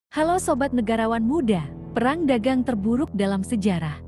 Halo Sobat Negarawan Muda, perang dagang terburuk dalam sejarah.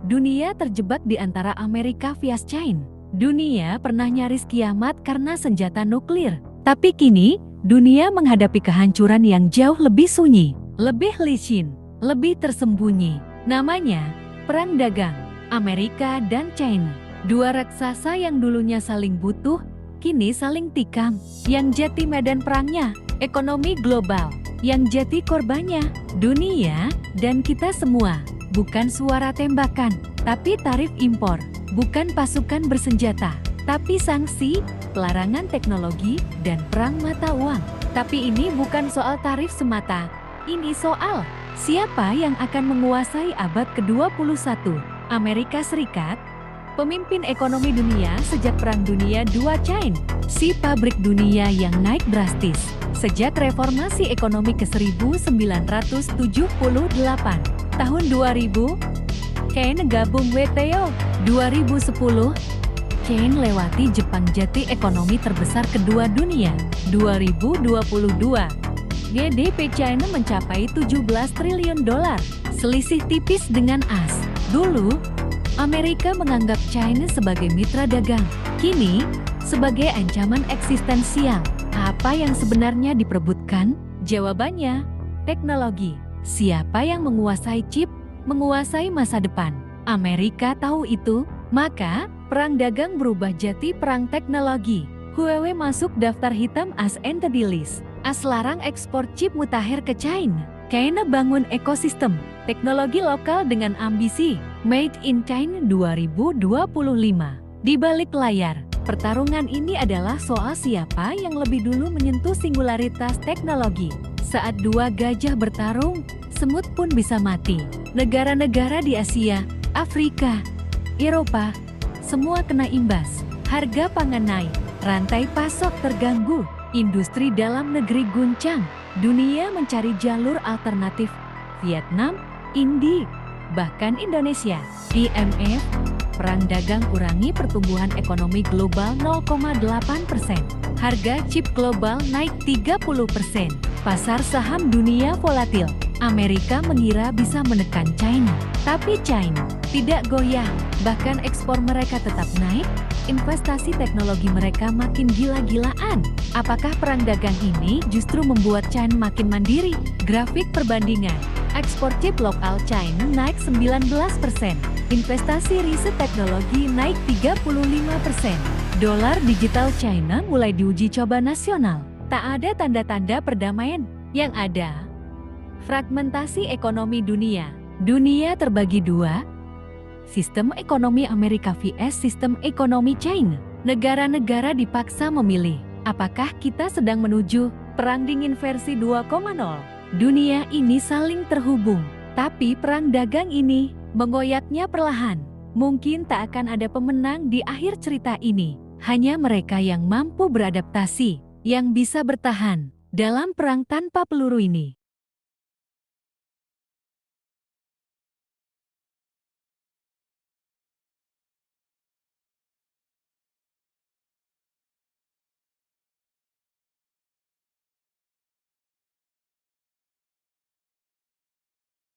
Dunia terjebak di antara Amerika vs China. Dunia pernah nyaris kiamat karena senjata nuklir. Tapi kini, dunia menghadapi kehancuran yang jauh lebih sunyi, lebih licin, lebih tersembunyi. Namanya, perang dagang Amerika dan China. Dua raksasa yang dulunya saling butuh, kini saling tikam. Yang jadi medan perangnya, ekonomi global. Yang jadi korbannya, dunia dan kita semua. Bukan suara tembakan, tapi tarif impor. Bukan pasukan bersenjata, tapi sanksi, pelarangan teknologi, dan perang mata uang. Tapi ini bukan soal tarif semata. Ini soal siapa yang akan menguasai abad ke-21. Amerika Serikat, pemimpin ekonomi dunia sejak Perang Dunia II. China, si pabrik dunia yang naik drastis. Sejak reformasi ekonomi ke-1978, tahun 2000, China gabung WTO. 2010, China lewati Jepang jadi ekonomi terbesar kedua dunia. 2022, GDP China mencapai 17 triliun dolar, selisih tipis dengan AS. Dulu, Amerika menganggap China sebagai mitra dagang, kini sebagai ancaman eksistensial. Apa yang sebenarnya diperebutkan? Jawabannya, teknologi. Siapa yang menguasai chip, menguasai masa depan. Amerika tahu itu, maka perang dagang berubah jadi perang teknologi. Huawei masuk daftar hitam as Entity List. AS larang ekspor chip mutakhir ke China. China bangun ekosistem teknologi lokal dengan ambisi Made in China 2025. Di balik layar, pertarungan ini adalah soal siapa yang lebih dulu menyentuh singularitas teknologi. Saat dua gajah bertarung, semut pun bisa mati. Negara-negara di Asia, Afrika, Eropa, semua kena imbas. Harga pangan naik, rantai pasok terganggu, industri dalam negeri guncang. Dunia mencari jalur alternatif. Vietnam, India, bahkan Indonesia. IMF, perang dagang kurangi pertumbuhan ekonomi global 0,8%. Harga chip global naik 30%. Pasar saham dunia volatil. Amerika mengira bisa menekan China, tapi China tidak goyah. Bahkan ekspor mereka tetap naik, investasi teknologi mereka makin gila-gilaan. Apakah perang dagang ini justru membuat China makin mandiri? Grafik perbandingan. Ekspor chip lokal China naik 19%. Investasi riset teknologi naik 35%. Dolar digital China mulai diuji coba nasional. Tak ada tanda-tanda perdamaian. Yang ada, fragmentasi ekonomi dunia. Dunia terbagi dua, sistem ekonomi Amerika vs sistem ekonomi China. Negara-negara dipaksa memilih, apakah kita sedang menuju perang dingin versi 2.0? Dunia ini saling terhubung, tapi perang dagang ini mengoyaknya perlahan. Mungkin tak akan ada pemenang di akhir cerita ini. Hanya mereka yang mampu beradaptasi, yang bisa bertahan dalam perang tanpa peluru ini.